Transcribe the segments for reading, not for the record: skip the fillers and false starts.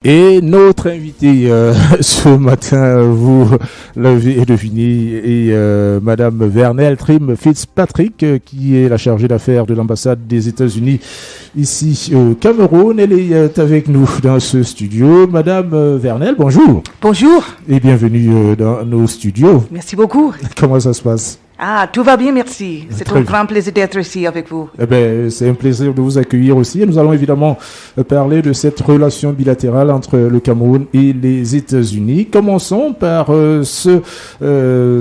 Et notre invité ce matin, vous l'avez deviné, est Madame Vernelle Trim Fitzpatrick, qui est la chargée d'affaires de l'ambassade des États-Unis ici au Cameroun. Elle est avec nous dans ce studio. Madame Vernelle, bonjour. Bonjour. Et bienvenue dans nos studios. Merci beaucoup. Comment ça se passe? Tout va bien, merci. C'est un grand plaisir d'être ici avec vous. C'est un plaisir de vous accueillir aussi. Et nous allons évidemment parler de cette relation bilatérale entre le Cameroun et les États-Unis. Commençons par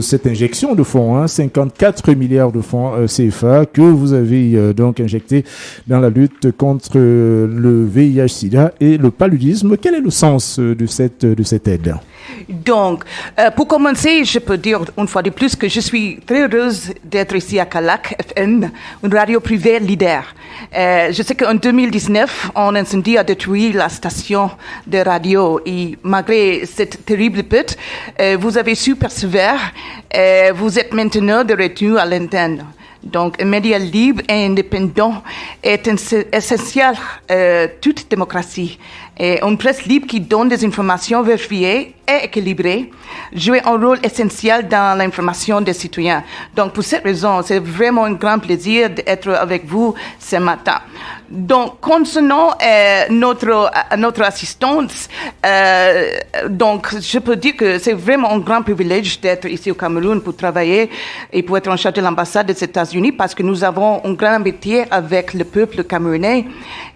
cette injection de fonds, 54 milliards de francs CFA que vous avez donc injecté dans la lutte contre le VIH/SIDA et le paludisme. Quel est le sens de cette aide? Donc, pour commencer, je peux dire une fois de plus que je suis très heureuse d'être ici à Calac FM, une radio privée leader. Je sais qu'en 2019, un incendie a détruit la station de radio et malgré cette terrible perte, vous avez su persévérer. Vous êtes maintenant de retour à l'antenne. Donc, un média libre et indépendant est essentiel à toute démocratie. Et une presse libre qui donne des informations vérifiées et équilibrées joue un rôle essentiel dans l'information des citoyens. Donc, pour cette raison, c'est vraiment un grand plaisir d'être avec vous ce matin. Donc, concernant notre assistance, donc, je peux dire que c'est vraiment un grand privilège d'être ici au Cameroun pour travailler et pour être en charge de l'ambassade des États-Unis parce que nous avons un grand métier avec le peuple camerounais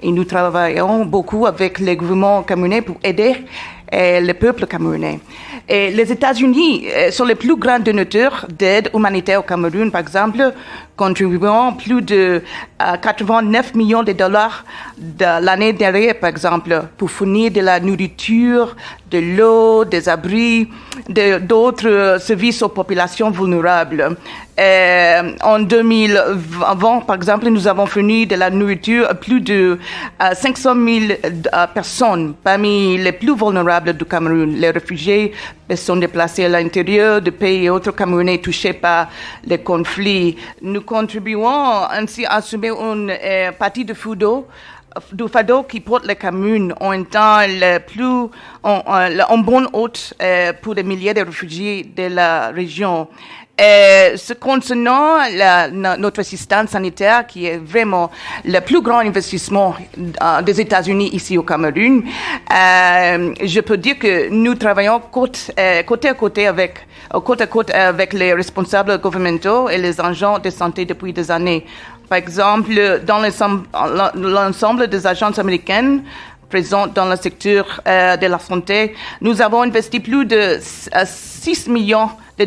et nous travaillons beaucoup avec les gouvernements camerounais pour aider le peuple camerounais. Et les États-Unis sont les plus grands donateurs d'aide humanitaire au Cameroun, par exemple, contribuant plus de 89 millions de dollars de l'année dernière, par exemple, pour fournir de la nourriture, de l'eau, des abris, d'autres services aux populations vulnérables. En 2020, par exemple, nous avons fourni de la nourriture à plus de 500 000 personnes parmi les plus vulnérables du Cameroun, les réfugiés, personnes déplacées à l'intérieur de pays et autres Camerounais touchés par les conflits. Nous contribuons ainsi à assumer une partie du fardeau qui porte le Cameroun en étant un bon hôte pour des milliers de réfugiés de la région. Ce concernant notre assistance sanitaire, qui est vraiment le plus grand investissement des États-Unis ici au Cameroun, je peux dire que nous travaillons côte à côte avec les responsables gouvernementaux et les agents de santé depuis des années. Par exemple, dans l'ensemble des agences américaines présentes dans le secteur de la santé, nous avons investi plus de 600 millions de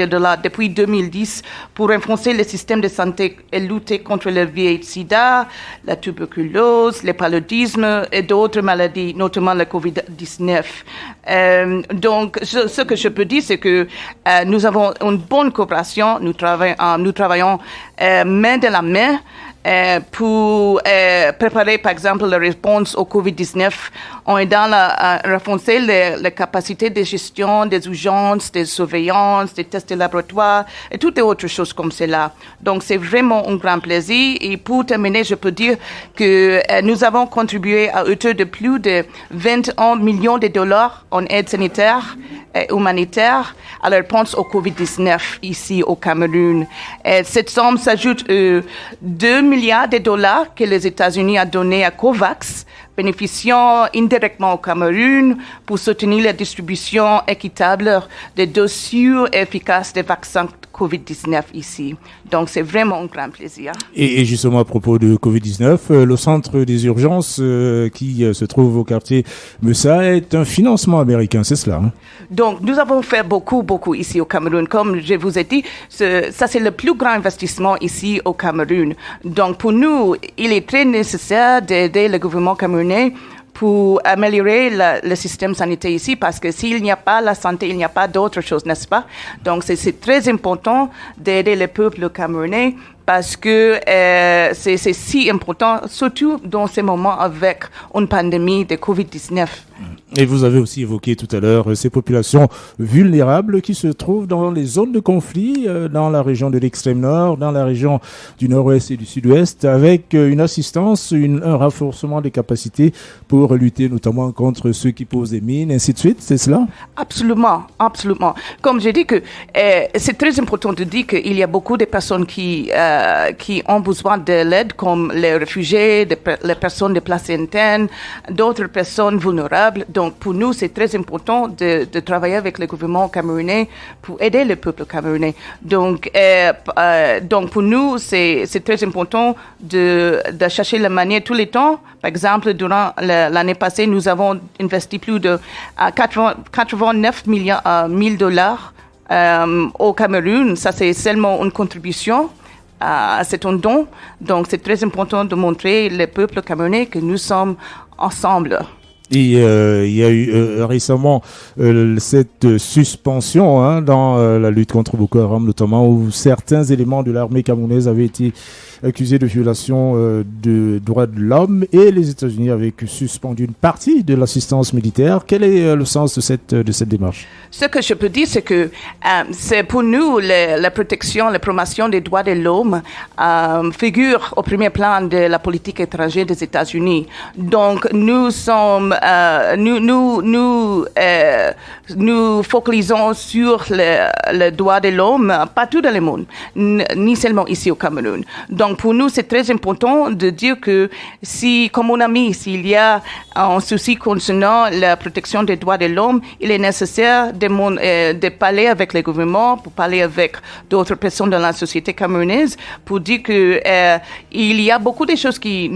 dollars depuis 2010 pour renforcer le système de santé et lutter contre le VIH/SIDA, la tuberculose, le paludisme et d'autres maladies, notamment le COVID-19. Donc, ce que je peux dire, c'est que nous avons une bonne coopération. Nous travaillons main dans la main pour préparer, par exemple, la réponse au COVID-19 en aidant à renforcer les capacités de gestion des urgences, des surveillances, des tests de laboratoire et toutes les autres choses comme cela. Donc, c'est vraiment un grand plaisir. Et pour terminer, je peux dire que nous avons contribué à hauteur de plus de 21 millions de dollars en aide sanitaire et humanitaire à la réponse au COVID-19 ici au Cameroun. Cette somme s'ajoute 2 milliards de dollars que les États-Unis ont donnés à COVAX, bénéficiant indirectement au Cameroun pour soutenir la distribution équitable des doses sûres et efficaces des vaccins COVID-19 ici. Donc, c'est vraiment un grand plaisir. Et justement, à propos de COVID-19, le centre des urgences qui se trouve au quartier Meussa est un financement américain, c'est cela? Donc, nous avons fait beaucoup ici au Cameroun. Comme je vous ai dit, ça c'est le plus grand investissement ici au Cameroun. Donc, pour nous, il est très nécessaire d'aider le gouvernement camerounais pour améliorer le système sanitaire ici, parce que s'il n'y a pas la santé, il n'y a pas d'autre chose, n'est-ce pas? Donc, c'est très important d'aider le peuple camerounais parce que c'est si important, surtout dans ces moments avec une pandémie de COVID-19. Et vous avez aussi évoqué tout à l'heure ces populations vulnérables qui se trouvent dans les zones de conflit, dans la région de l'extrême nord, dans la région du nord-ouest et du sud-ouest, avec une assistance, un renforcement des capacités pour lutter notamment contre ceux qui posent des mines, ainsi de suite, c'est cela? Absolument, absolument. Comme j'ai dit que c'est très important de dire qu'il y a beaucoup de personnes qui ont besoin de l'aide, comme les réfugiés, les personnes déplacées internes, d'autres personnes vulnérables. Donc, pour nous, c'est très important de travailler avec le gouvernement camerounais pour aider le peuple camerounais. Donc pour nous, c'est très important de chercher la manière tous les temps. Par exemple, durant l'année passée, nous avons investi plus de 89 000 dollars au Cameroun. Ça, c'est seulement une contribution. C'est un don. Donc, c'est très important de montrer le peuple camerounais que nous sommes ensemble. Et il y a eu récemment cette suspension dans la lutte contre Boko Haram, notamment où certains éléments de l'armée camerounaise avaient été accusés de violation de droits de l'homme, et les États-Unis avaient suspendu une partie de l'assistance militaire. Quel est le sens de cette démarche? Ce que je peux dire, c'est que c'est pour nous la protection, la promotion des droits de l'homme figure au premier plan de la politique étrangère des États-Unis. Donc nous focalisons sur le droit de l'homme partout dans le monde, ni seulement ici au Cameroun. Donc pour nous, c'est très important de dire que comme on a mis, s'il y a un souci concernant la protection des droits de l'homme, il est nécessaire de parler avec le gouvernement, pour parler avec d'autres personnes dans la société camerounaise, pour dire que il y a beaucoup de choses que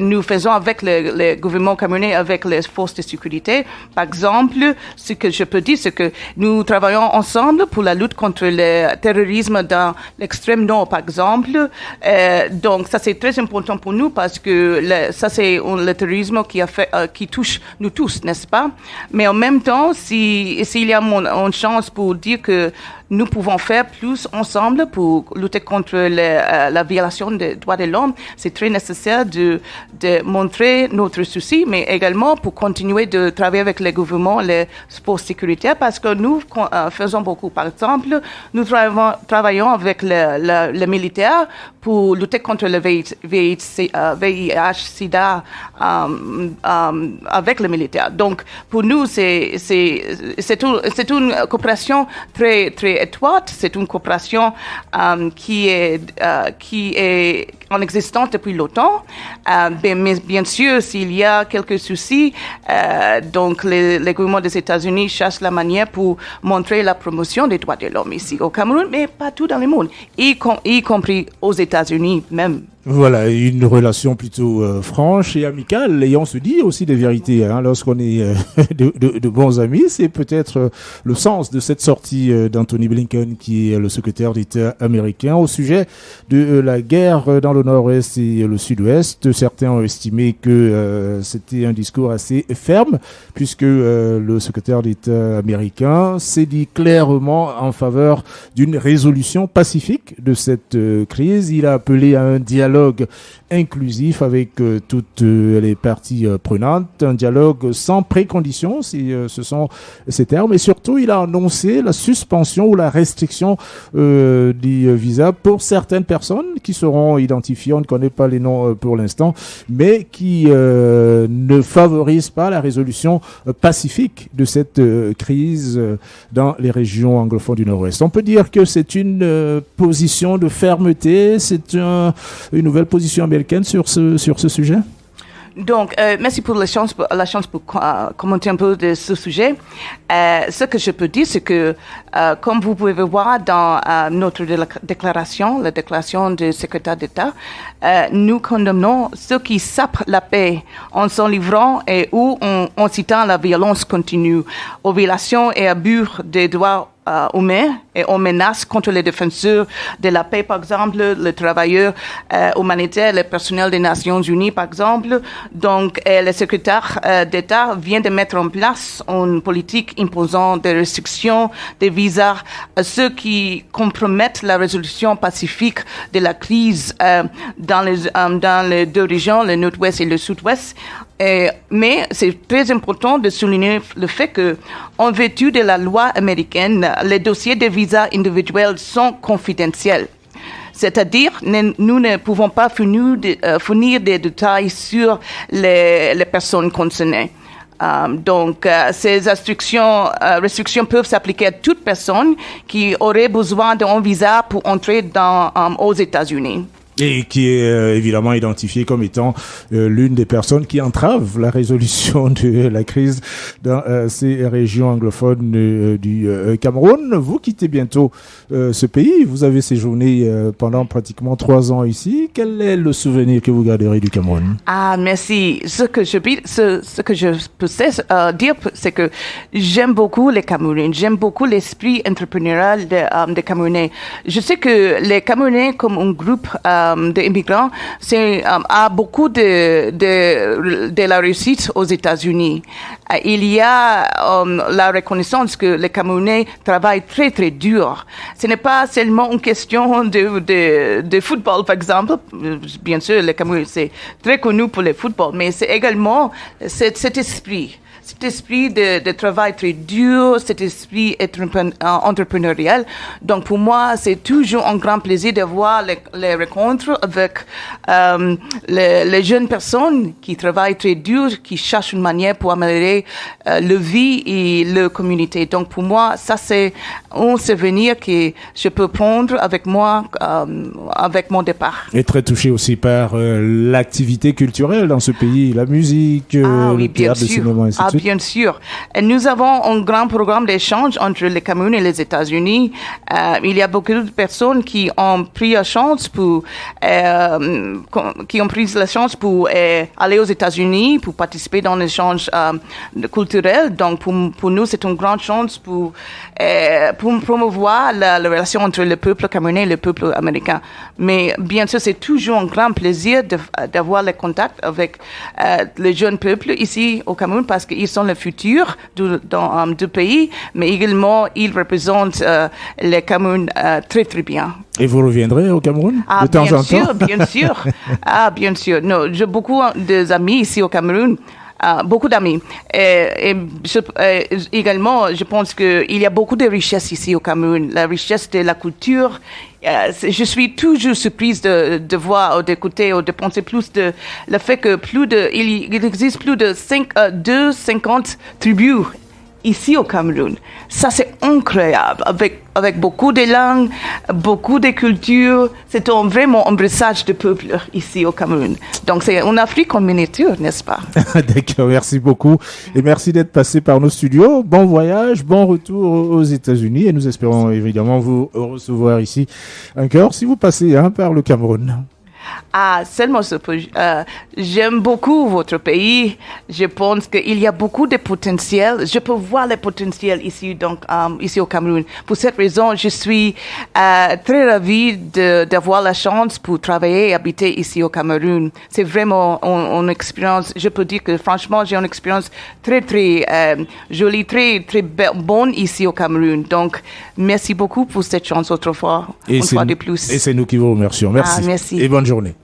nous faisons avec le gouvernement camerounais, avec les forces de sécurité. Par exemple, ce que je peux dire, c'est que nous travaillons ensemble pour la lutte contre le terrorisme dans l'extrême nord, par exemple. Donc, ça, c'est très important pour nous parce que ça, c'est le terrorisme qui touche nous tous, n'est-ce pas? Mais en même temps, s'il y a une chance pour dire que nous pouvons faire plus ensemble pour lutter contre la violation des droits de l'homme, c'est très nécessaire de montrer notre souci, mais également pour continuer de travailler avec le gouvernement, les forces sécuritaires, parce que nous faisons beaucoup. Par exemple, nous travaillons avec le militaire pour lutter contre le VIH-Sida avec le militaire. Donc, pour nous, c'est une coopération très, très étroite. C'est une coopération qui est en existence depuis longtemps. Mais bien sûr, s'il y a quelques soucis, donc le gouvernement des États-Unis cherche la manière pour montrer la promotion des droits de l'homme ici au Cameroun, mais partout dans le monde, y compris aux États-Unis même. Voilà, une relation plutôt franche et amicale, et on se dit aussi des vérités lorsqu'on est de bons amis. C'est peut-être le sens de cette sortie d'Anthony Blinken, qui est le secrétaire d'État américain, au sujet de la guerre dans le nord-ouest et le sud-ouest. Certains ont estimé que c'était un discours assez ferme, puisque le secrétaire d'État américain s'est dit clairement en faveur d'une résolution pacifique de cette crise. Il a appelé à un dialogue inclusif avec toutes les parties prenantes, un dialogue sans préconditions, si ce sont ces termes, et surtout il a annoncé la suspension ou la restriction des visas pour certaines personnes qui seront identifiées, on ne connaît pas les noms pour l'instant, mais qui ne favorisent pas la résolution pacifique de cette crise dans les régions anglophones du Nord-Ouest. On peut dire que c'est une position de fermeté, c'est une nouvelle position américaine sur ce sujet? Donc, merci pour la chance pour commenter un peu de ce sujet. Ce que je peux dire, c'est que, comme vous pouvez voir dans notre déclaration, la déclaration du secrétaire d'État, nous condamnons ceux qui sapent la paix en s'en livrant ou en citant la violence continue, aux violations et abus des droits humains et aux menaces contre les défenseurs de la paix, par exemple, les travailleurs humanitaires, le personnel des Nations Unies, par exemple. Donc, le secrétaire d'État vient de mettre en place une politique imposant des restrictions, des visas à ceux qui compromettent la résolution pacifique de la crise dans les deux régions, le nord-ouest et le sud-ouest. Mais c'est très important de souligner le fait que, en vertu de la loi américaine, les dossiers de visa individuels sont confidentiels. C'est-à-dire, nous ne pouvons pas fournir des détails sur les personnes concernées. Donc, ces restrictions peuvent s'appliquer à toute personne qui aurait besoin d'un visa pour entrer aux États-Unis. Et qui est évidemment identifié comme étant l'une des personnes qui entravent la résolution de la crise dans ces régions anglophones du Cameroun. Vous quittez bientôt ce pays. Vous avez séjourné pendant pratiquement 3 ans ici. Quel est le souvenir que vous garderez du Cameroun? Ah, merci. Ce que je peux dire, c'est que j'aime beaucoup les Camerounais. J'aime beaucoup l'esprit entrepreneurial des Camerounais. Je sais que les Camerounais, comme un groupe d'immigrants, a beaucoup de la réussite aux États-Unis. Il y a la reconnaissance que les Camerounais travaillent très très dur. Ce n'est pas seulement une question de football, par exemple. Bien sûr, les Camerounais, c'est très connu pour le football, mais c'est également cet esprit de travail très dur, cet esprit entrepreneurial. Donc, pour moi, c'est toujours un grand plaisir de voir les rencontres avec les jeunes personnes qui travaillent très dur, qui cherchent une manière pour améliorer leur vie et leur communauté. Donc, pour moi, ça, c'est un souvenir que je peux prendre avec moi, avec mon départ. Et très touché aussi par l'activité culturelle dans ce pays, la musique, le théâtre, le cinéma, ainsi de suite. Bien sûr. Et nous avons un grand programme d'échange entre le Cameroun et les États-Unis. Il y a beaucoup de personnes qui ont pris la chance pour aller aux États-Unis pour participer dans l'échange culturel. Donc pour nous, c'est une grande chance pour promouvoir la relation entre le peuple camerounais et le peuple américain. Mais bien sûr, c'est toujours un grand plaisir d'avoir le contact avec le jeune peuple ici au Cameroun parce qu'ils sont le futur du pays, mais également ils représentent le Cameroun très très bien. Et vous reviendrez au Cameroun de temps en temps? Bien sûr. Bien sûr. Non, j'ai beaucoup d'amis ici au Cameroun. Beaucoup d'amis. Également, je pense qu'il y a beaucoup de richesses ici au Cameroun. La richesse de la culture. Je suis toujours surprise de voir, d'écouter, de penser plus de le fait que il existe plus de 50 tribus ici au Cameroun. Ça, c'est incroyable. Avec beaucoup de langues, beaucoup de cultures. C'est vraiment un brassage de peuples ici au Cameroun. Donc, c'est une Afrique en miniature, n'est-ce pas? D'accord, merci beaucoup. Et merci d'être passé par nos studios. Bon voyage, bon retour aux États-Unis. Et nous espérons évidemment vous recevoir ici encore si vous passez par le Cameroun. Seulement j'aime beaucoup votre pays. Je pense qu'il y a beaucoup de potentiel. Je peux voir le potentiel ici, ici au Cameroun. Pour cette raison, je suis très ravie d'avoir la chance pour travailler et habiter ici au Cameroun. C'est vraiment une expérience. Je peux dire que franchement, j'ai une expérience très très jolie, très très bonne ici au Cameroun. Donc, merci beaucoup pour cette chance autrefois. Une fois de plus. Et c'est nous qui vous remercions. Merci. Merci. Et bonne journée.